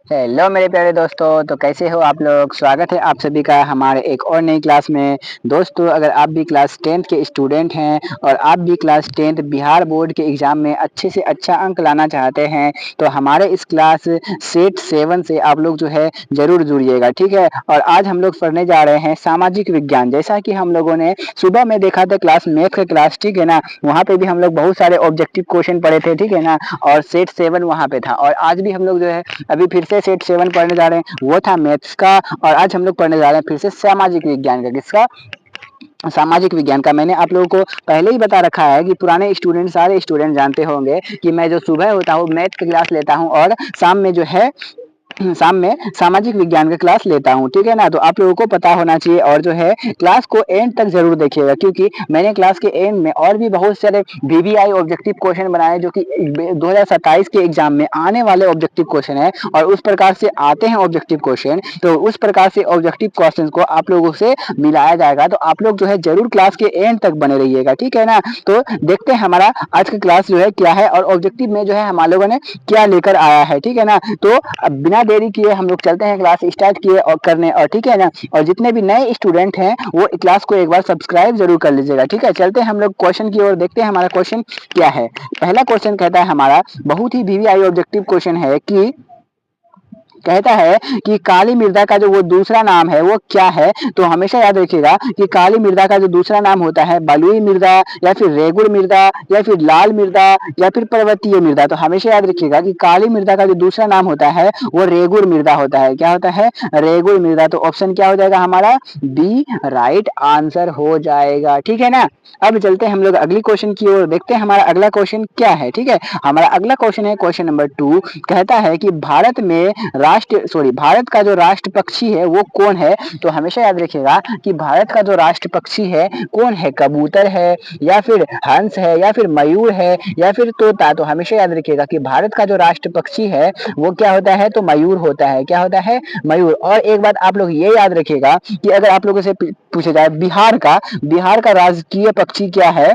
Hello मेरे प्यारे दोस्तों, तो कैसे हो आप लोग। स्वागत है आप सभी का हमारे एक और नई क्लास में। दोस्तों, अगर आप भी क्लास 10th के स्टूडेंट हैं और आप भी क्लास 10th बिहार बोर्ड के एग्ज़ाम में अच्छे से अच्छा अंक लाना चाहते हैं, तो हमारे इस क्लास सेट 7 से आप लोग जो है ज़रूर जुड़िएगा, ठीक है। और आज हम लोग पढ़ने जा रहे हैं सामाजिक विज्ञान। जैसा कि हम लोगों ने सुबह में देखा था क्लास मैथ का क्लास, ठीक है ना, वहाँ पे भी हम लोग बहुत सारे ऑब्जेक्टिव क्वेश्चन पढ़े थे, ठीक है ना। और सेट 7 वहाँ पे था, और आज भी हम लोग जो है अभी फिर से सेट 7 पढ़ने जा रहे हैं, वो था मैथ्स का। और आज हम लोग पढ़ने जा रहे हैं फिर से सामाजिक विज्ञान का। किसका? सामाजिक विज्ञान का। मैंने आप लोगों को पहले ही बता रखा है कि पुराने स्टूडेंट, सारे स्टूडेंट जानते होंगे कि मैं जो सुबह होता हूँ मैथ की क्लास लेता हूँ, और शाम में जो है शाम में सामाजिक विज्ञान का क्लास लेता हूँ, ठीक है ना। तो आप लोगों को पता होना चाहिए, और जो है क्लास को एंड तक जरूर देखिएगा, क्योंकि मैंने क्लास के एंड में और भी बहुत सारे वीवीआई ऑब्जेक्टिव क्वेश्चन बनाए जो कि 2027 के एग्जाम में आने वाले ऑब्जेक्टिव क्वेश्चन है, और उस प्रकार से आते हैं ऑब्जेक्टिव क्वेश्चन। तो उस प्रकार से ऑब्जेक्टिव क्वेश्चन को आप लोगों से मिलाया जाएगा, तो आप लोग जो है जरूर क्लास के एंड तक बने रहिएगा, ठीक है ना। तो देखते हैं हमारा आज का क्लास जो है क्या है, और ऑब्जेक्टिव में जो है हम लोगों ने क्या लेकर आया है, ठीक है ना। तो अब बिना देरी किए हम लोग चलते हैं क्लास स्टार्ट किए और करने, और ठीक है ना। और जितने भी नए स्टूडेंट हैं वो क्लास को एक बार सब्सक्राइब जरूर कर लीजिएगा, ठीक है। चलते हैं हम लोग क्वेश्चन की ओर, देखते हैं हमारा क्वेश्चन क्या है। पहला क्वेश्चन कहता है हमारा, बहुत ही वीवीआई ऑब्जेक्टिव क्वेश्चन है कि कहता है कि काली मृदा का जो वो दूसरा नाम है वो क्या है। तो हमेशा याद रखिएगा कि काली मृदा का जो दूसरा नाम होता है बलुई मृदा, या फिर रेगुड़ मृदा, या फिर लाल मृदा, या फिर पर्वतीय मृदा। तो हमेशा याद रखिएगा कि काली मृदा का जो दूसरा नाम होता है वो रेगुड़ मृदा होता है। क्या होता है? रेगुड़ मृदा। तो ऑप्शन क्या हो जाएगा हमारा? बी राइट आंसर हो जाएगा, ठीक है ना। अब चलते हैं हम लोग अगली क्वेश्चन की ओर, देखते हैं हमारा अगला क्वेश्चन क्या है, ठीक है। हमारा अगला क्वेश्चन है क्वेश्चन नंबर 2। कहता है कि भारत का जो राष्ट्र पक्षी है वो कौन है। तो हमेशा याद रखिएगा कि भारत का जो राष्ट्र पक्षी है कौन है? कबूतर है, या फिर हंस है, या फिर मयूर है, या फिर तोता। तो हमेशा याद रखिएगा कि भारत का जो राष्ट्र पक्षी है वो क्या होता है? तो मयूर होता है। क्या होता है? मयूर। और एक बात आप लोग ये याद रखिएगा कि अगर आप लोगों से पूछा जाए बिहार का राजकीय पक्षी क्या है,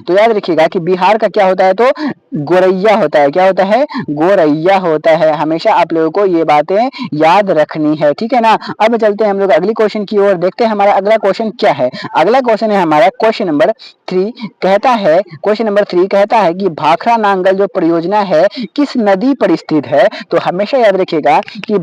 तो याद रखिएगा कि बिहार का क्या होता है? तो गोरैया होता है। क्या होता है? गोरैया होता है। हमेशा आप लोगों को ये बातें याद रखनी है, ठीक है ना। अब चलते हैं हम लोग अगली क्वेश्चन की ओर, देखते हैं हमारा अगला क्वेश्चन क्या है। अगला क्वेश्चन है हमारा क्वेश्चन नंबर 3। क्वेश्चन नंबर 3 कहता है कि भाखड़ा नांगल जो परियोजना है किस नदी पर स्थित है। तो हमेशा याद रखिएगा कि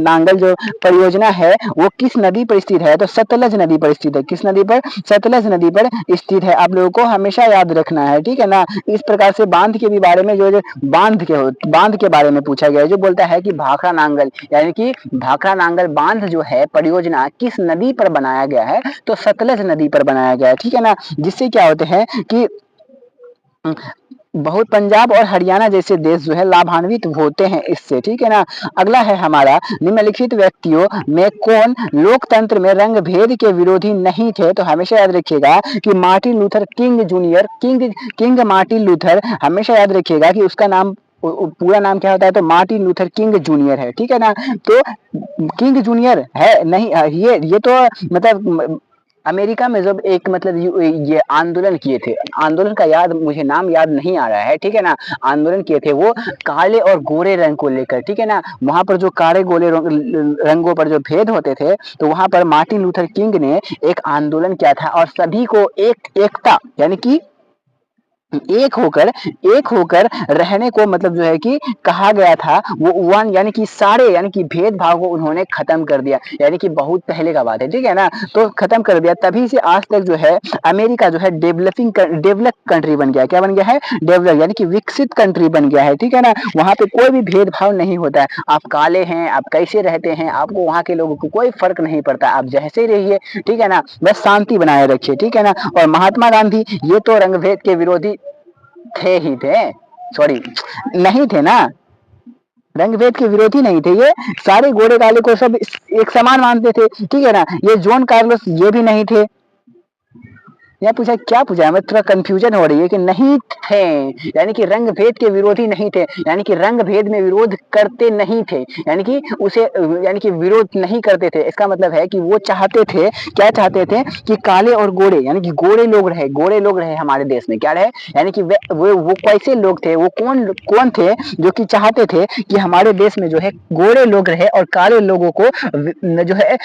नांगल जो परियोजना है वो किस नदी पर स्थित है। तो सतलज नदी पर स्थित है। किस नदी पर? सतलज नदी पर स्थित है। आप लोगों को हमेशा याद रखना है, ठीक है ना। इस प्रकार से बांध के भी बारे में जो बांध के बारे में पूछा गया है, जो बोलता है कि भाखड़ा नांगल, यानी कि भाखड़ा नांगल बांध जो है परियोजना किस नदी पर बनाया गया है। तो सतलज नदी पर बनाया गया है, ठीक है ना। जिससे क्या होते हैं कि बहुत पंजाब और हरियाणा जैसे देश जो है लाभान्वित होते हैं इससे, ठीक है ना। अगला है हमारा, निम्नलिखित व्यक्तियों में कौन लोकतंत्र में रंग भेद के विरोधी नहीं थे। तो हमेशा याद रखिएगा कि Martin Luther king junior, king Martin Luther. हमेशा याद रखिएगा कि उसका नाम पूरा नाम क्या होता है? तो मार्टिन लूथर किंग जूनियर है, ठीक है ना। तो किंग जूनियर है नहीं, ये तो मतलब अमेरिका में जब एक मतलब ये आंदोलन किए थे, आंदोलन का मुझे नाम याद नहीं आ रहा है, ठीक है ना। आंदोलन किए थे वो काले और गोरे रंग को लेकर, ठीक है ना। वहां पर जो काले गोरे रंगों पर जो भेद होते थे, तो वहां पर मार्टिन लूथर किंग ने एक आंदोलन किया था, और सभी को एकता यानी कि एक होकर रहने को मतलब जो है कि कहा गया था। वो वन यानी कि सारे यानी कि भेदभाव को उन्होंने खत्म कर दिया, यानी कि बहुत पहले का बात है, ठीक है ना। तो खत्म कर दिया, तभी से आज तक जो है अमेरिका जो है डेवलप कंट्री बन गया। क्या बन गया है? डेवलप यानी कि विकसित कंट्री बन गया है, ठीक है ना। वहां पे कोई भी भेदभाव नहीं होता है। आप काले हैं, आप कैसे रहते हैं, आपको वहां के लोगों को कोई फर्क नहीं पड़ता, आप जैसे ही रहिए, ठीक है ना। बस शांति बनाए रखिए, ठीक है ना। और महात्मा गांधी ये तो रंगभेद के विरोधी थे ही थे, सॉरी नहीं थे ना, रंग भेद के विरोधी नहीं थे। ये सारे गोरे काले को सब एक समान मानते थे, ठीक है ना। ये जॉन कार्लोस ये भी नहीं थे, यहाँ पूछा क्या पूछा है, हमें थोड़ा कंफ्यूजन हो रही है कि नहीं थे, यानी कि रंग भेद के विरोधी नहीं थे, यानी कि रंग भेद में विरोध करते नहीं थे, यानी कि उसे यानी कि विरोध नहीं करते थे। इसका मतलब है कि वो चाहते थे, क्या चाहते थे कि काले और गोरे यानी कि गोरे लोग रहे हमारे देश में, क्या रहे, यानी कि वो कैसे लोग थे, वो कौन कौन थे जो कि चाहते थे कि हमारे देश में जो है गोरे लोग रहे और काले लोगों को जो है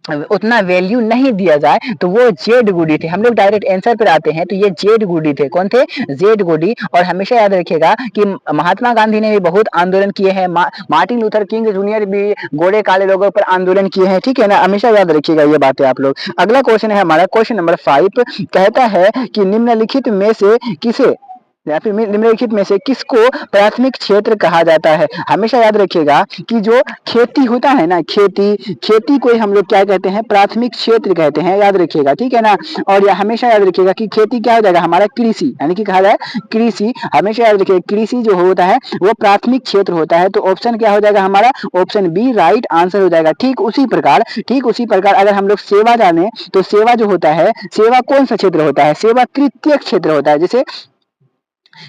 उतना वैल्यू नहीं दिया जाए, तो वो जेड गुडी थे। हम लोग डायरेक्ट आंसर पर आते हैं, तो ये जेड गुडी थे। कौन थे? जेड गुडी। और हमेशा याद रखिएगा कि महात्मा गांधी ने भी बहुत आंदोलन किए हैं, मार्टिन लूथर किंग जूनियर भी गोरे काले लोगों पर आंदोलन किए हैं, ठीक है ना, हमेशा याद रखिएगा ये बातें आप लोग। अगला क्वेश्चन है हमारा क्वेश्चन नंबर 5, कहता है कि निम्नलिखित में से किसे या फिर निम्नलिखित में से किसको प्राथमिक क्षेत्र कहा जाता है। हमेशा याद रखिएगा कि जो खेती होता है ना, खेती को हम लोग क्या कहते हैं, प्राथमिक क्षेत्र कहते हैं, याद रखिएगा, ठीक है ना। और हमेशा याद रखिएगा कि खेती क्या हो जाएगा हमारा, कृषि, यानी कि कहा जाए कृषि। हमेशा याद रखिएगा कृषि जो होता है वो प्राथमिक क्षेत्र होता है, तो ऑप्शन क्या हो जाएगा हमारा, ऑप्शन बी राइट आंसर हो जाएगा। ठीक उसी प्रकार अगर हम लोग सेवा जाने, तो सेवा जो होता है, सेवा कौन सा क्षेत्र होता है, सेवा तृतीय क्षेत्र होता है।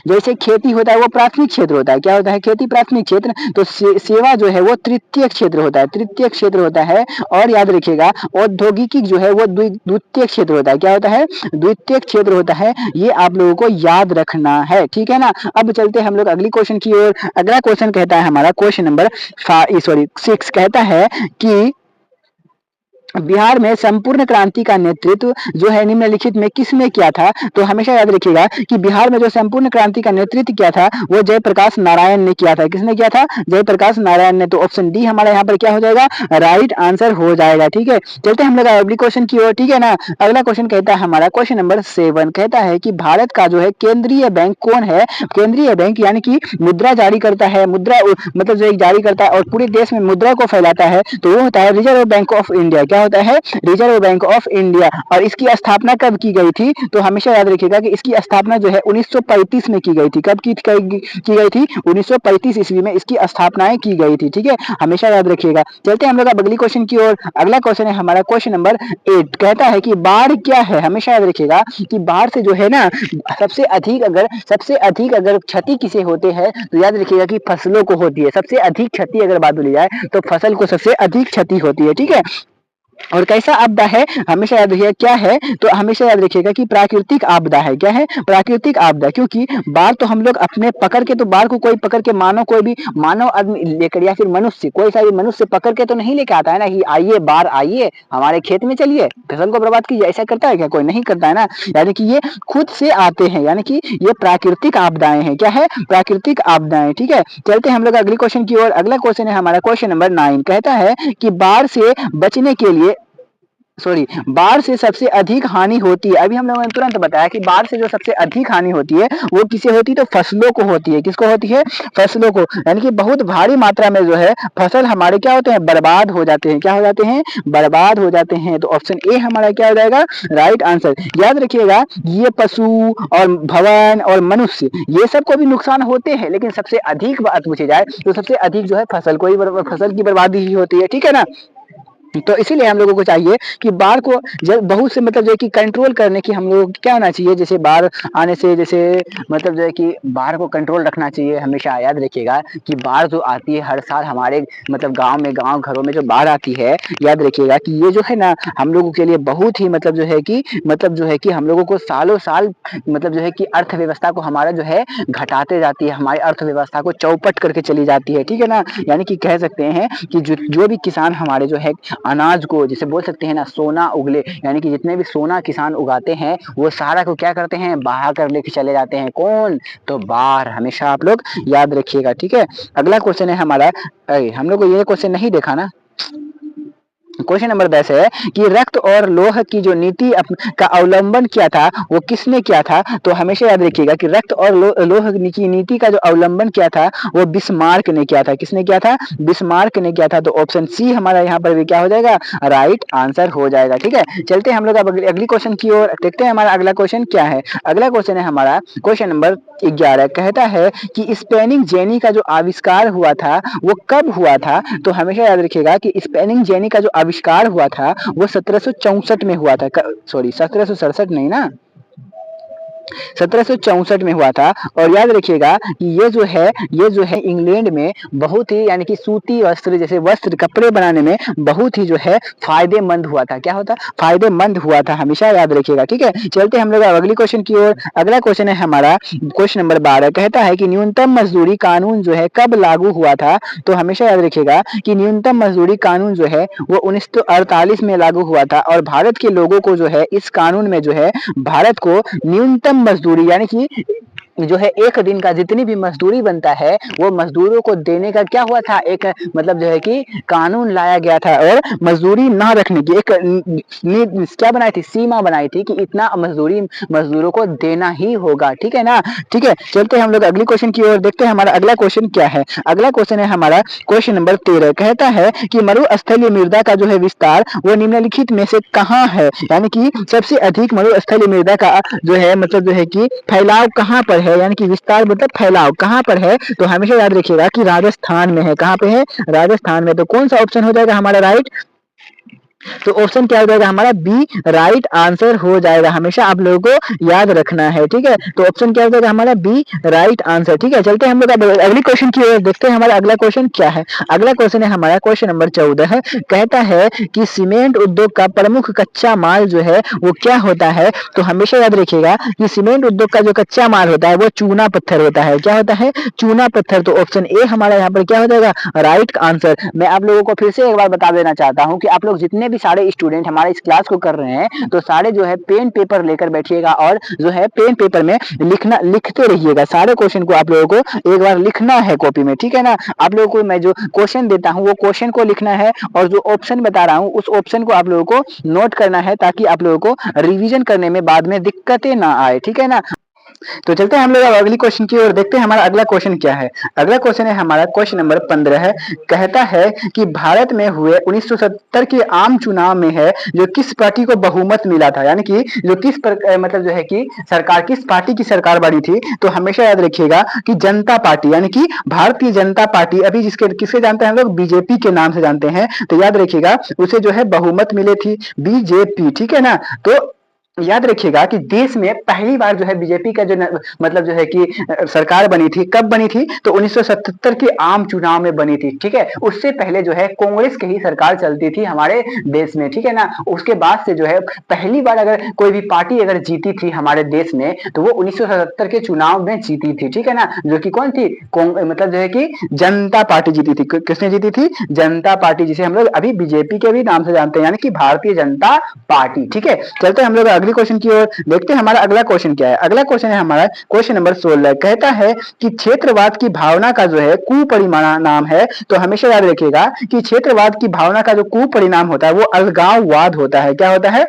जैसे खेती होता है वो प्राथमिक क्षेत्र होता है, क्या होता है, खेती प्राथमिक क्षेत्र, तो सेवा जो है वो तृतीय क्षेत्र होता है। और याद रखिएगा औद्योगिकी जो है वो द्वितीय क्षेत्र होता है, क्या होता है, द्वितीय क्षेत्र होता है। ये आप लोगों को याद रखना है, ठीक है ना। अब चलते हैं हम लोग अगली क्वेश्चन की ओर। अगला क्वेश्चन कहता है हमारा क्वेश्चन नंबर 6 कहता है कि बिहार में संपूर्ण क्रांति का नेतृत्व जो है निम्नलिखित में किसने किया था। तो हमेशा याद रखिएगा कि बिहार में जो संपूर्ण क्रांति का नेतृत्व किया था वो जयप्रकाश नारायण ने किया था। किसने किया था, जयप्रकाश नारायण ने। तो ऑप्शन डी हमारा यहाँ पर क्या हो जाएगा, राइट आंसर हो जाएगा, ठीक है। चलते हम लोग अगली क्वेश्चन की ओर, ठीक है ना। अगला क्वेश्चन कहता है हमारा क्वेश्चन नंबर 7 कहता है कि भारत का जो है केंद्रीय बैंक कौन है। केंद्रीय बैंक यानी कि मुद्रा जारी करता है, मुद्रा मतलब जो जारी करता है और पूरे देश में मुद्रा को फैलाता है, तो वो होता है रिजर्व बैंक ऑफ इंडिया। क्या होता है, रिजर्व बैंक ऑफ इंडिया। और इसकी स्थापना कब की गई थी, तो हमेशा याद रखिएगा कि इसकी स्थापना जो है 1935 में की गई थी। कब की गई थी, 1935 ईस्वी में इसकी स्थापनाएं की गई थी, ठीक है, हमेशा याद रखिएगा। चलते हैं हम लोग अब अगली क्वेश्चन की ओर। अगला क्वेश्चन है हमारा क्वेश्चन नंबर 8 कहता है कि बाढ़ क्या है। हमेशा याद रखिएगा कि बाढ़ से जो है ना सबसे अधिक अगर क्षति किसे होते हैं, तो याद रखिएगा कि फसलों को होती है। सबसे अधिक क्षति अगर बात बोली जाए तो फसल को सबसे अधिक क्षति होती है, ठीक है। और कैसा आपदा है, हमेशा याद रखिएगा क्या है, तो हमेशा याद रखिएगा कि प्राकृतिक आपदा है। क्या है, प्राकृतिक आपदा। क्योंकि बाढ़ तो हम लोग अपने पकड़ के, तो बाढ़ को कोई पकड़ के कोई भी मानव आदमी लेकर या फिर मनुष्य, कोई सा भी मनुष्य पकड़ के तो नहीं लेके आता है ना कि आइए बाढ़ आइए हमारे खेत में चलिए फसल को बर्बाद कीजिए, ऐसा करता है क्या, कोई नहीं करता है ना। यानी कि ये खुद से आते हैं, यानी कि ये प्राकृतिक आपदाएं हैं। क्या है, प्राकृतिक आपदाएं, ठीक है। चलते हम लोग अगली क्वेश्चन की ओर। अगला क्वेश्चन है हमारा क्वेश्चन नंबर 9 कहता है कि बाढ़ से बचने के लिए बाढ़ से सबसे अधिक हानि होती है। अभी हम लोगों ने तुरंत बताया कि बाढ़ से जो सबसे अधिक हानि होती है वो किसे होती है, तो फसलों को होती है। किसको होती है, फसलों को। यानी कि बहुत भारी मात्रा में जो है फसल हमारे क्या होते हैं, बर्बाद हो जाते हैं। क्या हो जाते हैं, बर्बाद हो जाते हैं। तो ऑप्शन ए हमारा क्या हो जाएगा, राइट आंसर। याद रखिएगा ये पशु और भवन और मनुष्य ये सबको भी नुकसान होते हैं, लेकिन सबसे अधिक बात पूछी जाए तो सबसे अधिक जो है फसल की बर्बादी ही होती है, ठीक है ना। तो इसीलिए हम लोगों को चाहिए कि बाढ़ को बहुत से मतलब जो है कि कंट्रोल करने की हम लोगों को क्या होना चाहिए, जैसे बाढ़ आने से जैसे मतलब जो है कि बाढ़ को कंट्रोल रखना चाहिए। हमेशा याद रखिएगा कि बाढ़ जो आती है हर साल हमारे मतलब गांव घरों में जो बाढ़ आती है, याद रखिएगा कि ये जो है ना हम लोगों के लिए बहुत ही मतलब जो है कि हम लोगों को सालों साल मतलब जो है कि अर्थव्यवस्था को हमारा जो है घटाते जाती है, हमारी अर्थव्यवस्था को चौपट करके चली जाती है, ठीक है ना। यानी कि कह सकते हैं कि जो भी किसान हमारे जो है अनाज को जैसे बोल सकते हैं ना सोना उगले, यानी कि जितने भी सोना किसान उगाते हैं वो सारा को क्या करते हैं, बहा कर लेके चले जाते हैं। कौन, तो बाढ़। हमेशा आप लोग याद रखिएगा, ठीक है। अगला क्वेश्चन है हमारा, हम लोग को ये क्वेश्चन नहीं देखा ना। क्वेश्चन नंबर 10 है कि रक्त और लोह की जो नीति का अवलंबन किया था वो किसने किया था। तो हमेशा याद रखिएगा कि रक्त और लोह की नीति का जो अवलंबन किया था वो बिस्मार्क ने किया था। किसने किया था, बिस्मार्क ने किया था। तो ऑप्शन सी हमारा यहाँ पर भी क्या हो जाएगा, राइट आंसर हो जाएगा, ठीक है। चलते हैं हम लोग अब अगली क्वेश्चन की ओर, देखते हैं हमारा अगला क्वेश्चन क्या है। अगला क्वेश्चन है हमारा क्वेश्चन नंबर 11 कहता है कि स्पेनिंग जेनी का जो आविष्कार हुआ था वो कब हुआ था? तो हमेशा याद रखिएगा कि स्पेनिंग जेनी का जो आविष्कार हुआ था वो 1764 में हुआ था। सॉरी 1767 नहीं ना, 1764 में हुआ था। और याद रखिएगा कि ये जो है इंग्लैंड में बहुत ही यानी कि सूती वस्त्र जैसे वस्त्र कपड़े बनाने में बहुत ही जो है फायदेमंद हुआ था। क्या होता? फायदेमंद हुआ था, हमेशा याद रखिएगा। ठीक है, चलते हम लोग अगली क्वेश्चन की ओर। अगला क्वेश्चन है हमारा क्वेश्चन नंबर 12, कहता है कि न्यूनतम मजदूरी कानून जो है कब लागू हुआ था? तो हमेशा याद रखिएगा कि न्यूनतम मजदूरी कानून जो है वो 1948 में लागू हुआ था। और भारत के लोगों को जो है इस कानून में जो है भारत को न्यूनतम मजदूरी यानी कि जो है एक दिन का जितनी भी मजदूरी बनता है वो मजदूरों को देने का क्या हुआ था, एक मतलब जो है कि कानून लाया गया था। और मजदूरी ना रखने की एक क्या बनाई थी, सीमा बनाई थी कि इतना मजदूरी मजदूरों को देना ही होगा। ठीक है ना? ठीक है, चलते हम लोग अगली क्वेश्चन की ओर, देखते हैं हमारा अगला क्वेश्चन क्या है। अगला क्वेश्चन है हमारा क्वेश्चन नंबर 13, कहता है कि मरुस्थलीय मृदा का जो है विस्तार वो निम्नलिखित में से कहाँ है? यानी कि सबसे अधिक मरुस्थलीय मृदा का जो है मतलब जो है कि फैलाव कहाँ पर है, यानी कि विस्तार मतलब फैलाव कहाँ पर है? तो हमेशा याद रखिएगा कि राजस्थान में है। कहाँ पे है? राजस्थान में। तो कौन सा ऑप्शन हो जाएगा हमारा राइट? तो ऑप्शन क्या हो जाएगा हमारा? बी राइट आंसर हो जाएगा। हमेशा आप लोगों को याद रखना है। ठीक है, तो ऑप्शन क्या हो जाएगा हमारा? B right answer. ठीक है, चलते हैं हम लोग अगली क्वेश्चन की ओर, देखते हैं हमारा अगला क्वेश्चन क्या है। अगला क्वेश्चन है हमारा क्वेश्चन नंबर 14, कहता है कि सीमेंट उद्योग का प्रमुख कच्चा माल जो है वो क्या होता है? तो हमेशा याद रखिएगा कि सीमेंट उद्योग का जो कच्चा माल होता है वो चूना पत्थर होता है। क्या होता है? चूना पत्थर। तो ऑप्शन ए हमारा यहाँ पर क्या हो जाएगा? Right answer. मैं आप लोगों को फिर से एक बार बता देना चाहता हूँ कि आप लोग जितने भी सारे स्टूडेंट हमारे इस क्लास को कर रहे हैं तो सारे जो है पेन पेपर लेकर बैठिएगा और जो है पेन पेपर में लिखते रहिएगा। सारे क्वेश्चन को आप लोगों को एक बार लिखना है कॉपी में। ठीक है ना? आप लोगों को मैं जो क्वेश्चन देता हूँ वो क्वेश्चन को लिखना है और जो ऑप्शन बता रहा हूँ उस ऑप्शन को आप लोगों को नोट करना है ताकि आप लोगों को रिवीजन करने में बाद में दिक्कतें ना आए। ठीक है ना? तो चलते हैं हम लोग अगली क्वेश्चन की ओर, देखते हैं हमारा अगला क्वेश्चन क्या है। अगला क्वेश्चन है हमारा क्वेश्चन नंबर 15 है, कहता है कि भारत में हुए 1970 के आम चुनाव में है जो किस पार्टी को बहुमत मिला था, यानी कि जो मतलब जो है कि सरकार किस पार्टी की सरकार बनी थी? तो हमेशा याद रखिएगा कि जनता पार्टी यानी कि भारतीय जनता पार्टी, अभी जिसके किसके जानते हैं हम लोग? बीजेपी के नाम से जानते हैं। तो याद रखिएगा उसे जो है बहुमत मिले थी, बीजेपी। ठीक है ना? तो याद रखिएगा कि देश में पहली बार जो है बीजेपी का जो मतलब जो है कि सरकार बनी थी, कब बनी थी? तो 1977 के आम चुनाव में बनी थी। ठीक है, उससे पहले जो है कांग्रेस की ही सरकार चलती थी हमारे देश में। ठीक है ना? उसके बाद से जो है पहली बार अगर कोई भी पार्टी अगर जीती थी हमारे देश में तो वो 1977 के चुनाव में जीती थी। ठीक है ना? जो कि कौन थी? मतलब जो है कि जनता पार्टी जीती थी। किसने जीती थी? जनता पार्टी, जिसे हम लोग अभी बीजेपी के भी नाम से जानते हैं, यानी कि भारतीय जनता पार्टी। ठीक है, चलते हम लोग अगली क्वेश्चन की ओर, देखते हैं हमारा अगला क्वेश्चन क्या है। अगला क्वेश्चन है हमारा क्वेश्चन नंबर 16, कहता है कि क्षेत्रवाद की भावना का जो है कुपरिणाम है। तो हमेशा याद रखिएगा कि क्षेत्रवाद की भावना का जो कुपरिणाम होता है वो अलगाववाद होता है। क्या होता है?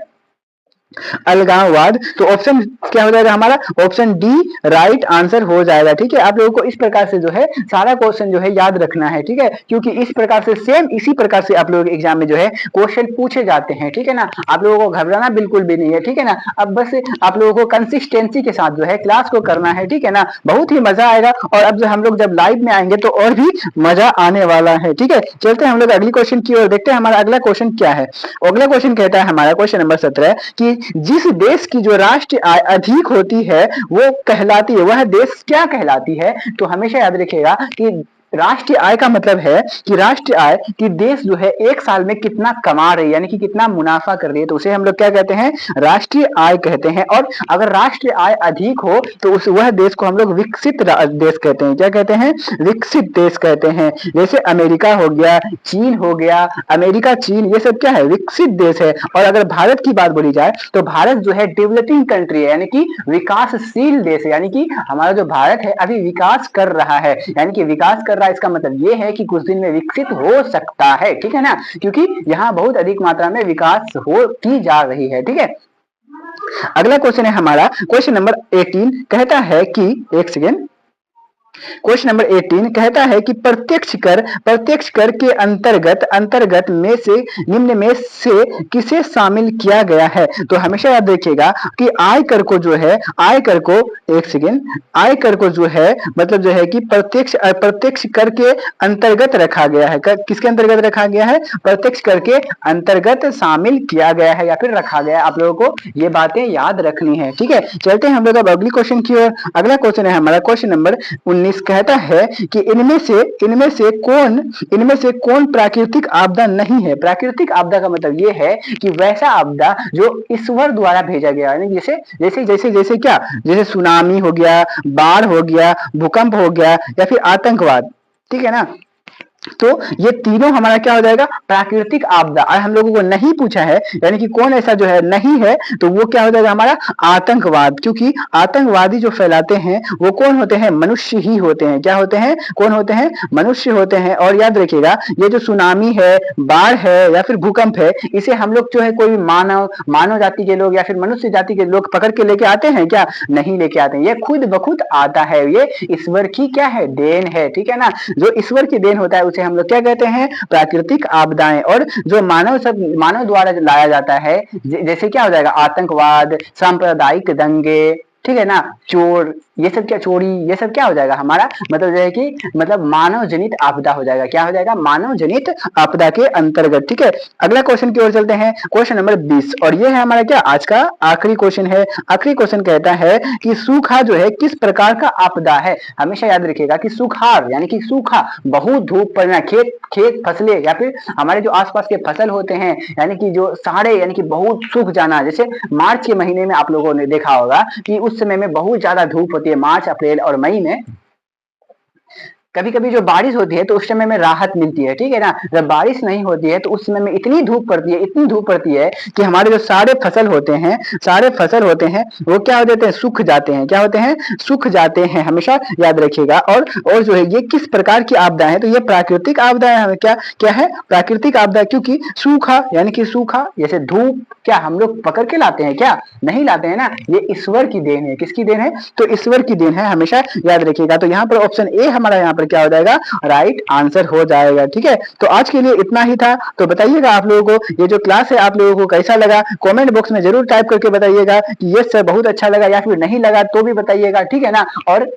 अलगाववाद। तो ऑप्शन क्या हो जाएगा हमारा? ऑप्शन डी राइट आंसर हो जाएगा। ठीक है, आप लोगों को इस प्रकार से जो है सारा क्वेश्चन जो है याद रखना है। ठीक है, क्योंकि इस प्रकार से सेम इसी प्रकार से आप लोगों के एग्जाम में जो है क्वेश्चन पूछे जाते हैं। ठीक है ना? आप लोगों को घबराना बिल्कुल भी नहीं है। ठीक है ना? अब बस आप लोगों को कंसिस्टेंसी के साथ जो है क्लास को करना है। ठीक है ना? बहुत ही मजा आएगा और अब जो हम लोग जब लाइव में आएंगे तो और भी मजा आने वाला है। ठीक है, चलते हैं हम लोग अगली क्वेश्चन की ओर, देखते हैं हमारा अगला क्वेश्चन क्या है। अगला क्वेश्चन कहता है हमारा क्वेश्चन नंबर 17 कि जिस देश की जो राष्ट्रीय आय अधिक होती है वो कहलाती है, वह देश क्या कहलाती है? तो हमेशा याद रखिएगा कि राष्ट्रीय आय का मतलब है कि राष्ट्रीय आय की देश जो है एक साल में कितना कमा रही है, यानी कि कितना मुनाफा कर रही है, तो उसे हम लोग क्या कहते हैं? राष्ट्रीय आय कहते हैं। और अगर राष्ट्रीय आय अधिक हो तो वह देश को हम लोग विकसित देश कहते हैं। क्या कहते हैं? विकसित देश कहते हैं। जैसे अमेरिका हो गया, चीन हो गया, अमेरिका, चीन, ये सब क्या है? विकसित देश है। और अगर भारत की बात बोली जाए तो भारत जो है डेवलपिंग कंट्री है, यानी कि विकासशील देश है। यानी कि हमारा जो भारत है अभी विकास कर रहा है, यानी कि विकास कर रहा है, इसका मतलब ये है कि कुछ दिन में विकसित हो सकता है। ठीक है ना? क्योंकि यहाँ बहुत अधिक मात्रा में विकास की जा रही है। ठीक है, अगला क्वेश्चन है हमारा क्वेश्चन नंबर 18, कहता है कि एक सेकेंड, क्वेश्चन नंबर 18 कहता है कि प्रत्यक्ष कर के अंतर्गत में से निम्न में से किसे शामिल किया गया है। तो हमेशा याद रखिएगा कि आयकर को जो है आयकर को एक सेकेंड आयकर को जो है मतलब जो है कि प्रत्यक्ष कर के अंतर्गत रखा गया है। किसके अंतर्गत रखा गया है? प्रत्यक्ष कर के अंतर्गत शामिल किया गया है या फिर रखा गया है। आप लोगों को ये बातें याद रखनी है, ठीक है। चलते हैं हम लोग अब अगली क्वेश्चन की ओर। अगला क्वेश्चन है हमारा क्वेश्चन नंबर 19 कहता है कि इनमें से कौन प्राकृतिक आपदा नहीं है। प्राकृतिक आपदा का मतलब ये है कि वैसा आपदा जो ईश्वर द्वारा भेजा गया है, जैसे जैसे जैसे जैसे क्या, जैसे सुनामी हो गया, बाढ़ हो गया, भूकंप हो गया या फिर आतंकवाद, ठीक है ना। तो ये तीनों हमारा क्या हो जाएगा? प्राकृतिक आपदा। और हम लोगों को नहीं पूछा है यानी कि कौन ऐसा जो है नहीं है, तो वो क्या हो जाएगा हमारा? आतंकवाद। क्योंकि आतंकवादी जो फैलाते हैं वो कौन होते हैं? मनुष्य ही होते हैं। क्या होते हैं? कौन होते हैं? मनुष्य होते हैं। और याद रखिएगा ये जो सुनामी है, बाढ़ है या फिर भूकंप है, इसे हम लोग जो है कोई मानव जाति के लोग या फिर मनुष्य जाति के लोग पकड़ के लेके आते हैं क्या? नहीं लेके आते हैं। ये खुद ब खुद आता है। ये ईश्वर की क्या है? देन है, ठीक है ना। जो ईश्वर की देन होता है उसे हम लोग क्या कहते हैं? प्राकृतिक आपदाएं। और जो मानव द्वारा लाया जाता है, जैसे क्या हो जाएगा? आतंकवाद, सांप्रदायिक दंगे, ठीक है ना, चोर, ये सब क्या, चोरी, ये सब क्या हो जाएगा हमारा? मतलब जो है कि मतलब मानव जनित आपदा हो जाएगा। क्या हो जाएगा? मानव जनित आपदा के अंतर्गत, ठीक है। अगला क्वेश्चन की ओर चलते हैं, क्वेश्चन नंबर 20, और ये है हमारा क्या, आज का आखिरी क्वेश्चन है। आखिरी क्वेश्चन कहता है कि सूखा जो है किस प्रकार का आपदा है। हमेशा याद रखिएगा कि सुखाड़ यानी कि सूखा, बहुत धूप पड़ना, खेत फसलें या फिर हमारे जो आसपास के फसल होते हैं यानी कि जो सारे यानी कि बहुत सूख जाना। जैसे मार्च के महीने में आप लोगों ने देखा होगा कि उस समय में बहुत ज्यादा धूप होती है, मार्च, अप्रैल और मई में। कभी कभी जो बारिश होती है तो उस समय में राहत मिलती है, ठीक है ना। जब बारिश नहीं होती है तो उस समय में इतनी धूप पड़ती है कि हमारे जो सारे फसल होते हैं वो क्या हो जाते हैं? सूख जाते हैं। क्या होते हैं? सूख जाते हैं। हमेशा याद रखिएगा। और जो है ये किस प्रकार की आपदा है? तो ये प्राकृतिक आपदा है। हमें क्या क्या है? प्राकृतिक आपदा। क्योंकि सूखा यानी कि सूखा जैसे धूप, क्या हम लोग पकड़ के लाते हैं? क्या नहीं लाते हैं ना। ये ईश्वर की देन है। किसकी देन है? तो ईश्वर की देन है। हमेशा याद रखिएगा। तो यहाँ पर ऑप्शन ए हमारा यहाँ पर क्या हो जाएगा? राइट आंसर हो जाएगा, ठीक है। तो आज के लिए इतना ही था। तो बताइएगा आप लोगों को ये जो क्लास है आप लोगों को कैसा लगा? कमेंट बॉक्स में जरूर टाइप करके बताइएगा कि यस सर बहुत अच्छा लगा, या फिर नहीं लगा तो भी बताइएगा, ठीक है ना। और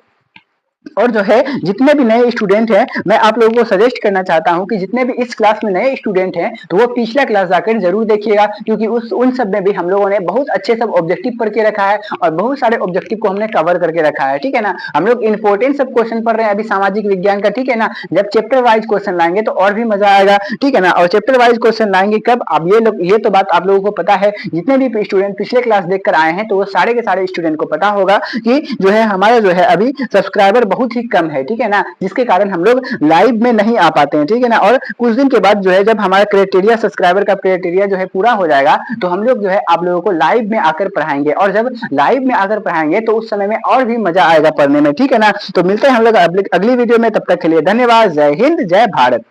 जो है जितने भी नए स्टूडेंट हैं, मैं आप लोगों को सजेस्ट करना चाहता हूं कि जितने भी इस क्लास में नए स्टूडेंट हैं तो वो पिछला क्लास जाकर जरूर देखिएगा। क्योंकि उन सब में भी हम लोगों ने बहुत अच्छे सब ऑब्जेक्टिव पढ़ के रखा है और बहुत सारे ऑब्जेक्टिव को हमने कवर करके रखा है, ठीक है ना। हम लोग इंपॉर्टेंट सब क्वेश्चन पढ़ रहे हैं अभी सामाजिक विज्ञान का, ठीक है ना। जब चैप्टर वाइज क्वेश्चन लाएंगे तो और भी मजा आएगा, ठीक है ना। और चैप्टर वाइज क्वेश्चन लाएंगे कब? अब ये तो बात आप लोगों को पता है। जितने भी स्टूडेंट पिछले क्लास देखकर आए हैं तो वो सारे के सारे स्टूडेंट को पता होगा कि जो है हमारा जो है अभी सब्सक्राइबर बहुत ही कम है, ठीक है ना। जिसके कारण हम लोग लाइव में नहीं आ पाते हैं, ठीक है ना। और कुछ दिन के बाद जो है जब हमारा क्राइटेरिया, सब्सक्राइबर का क्राइटेरिया जो है पूरा हो जाएगा तो हम लोग जो है आप लोगों को लाइव में आकर पढ़ाएंगे। और जब लाइव में आकर पढ़ाएंगे तो उस समय में और भी मजा आएगा पढ़ने में, ठीक है ना। तो मिलते हैं हम लोग अगली वीडियो में। तब तक के लिए धन्यवाद। जय हिंद, जय भारत।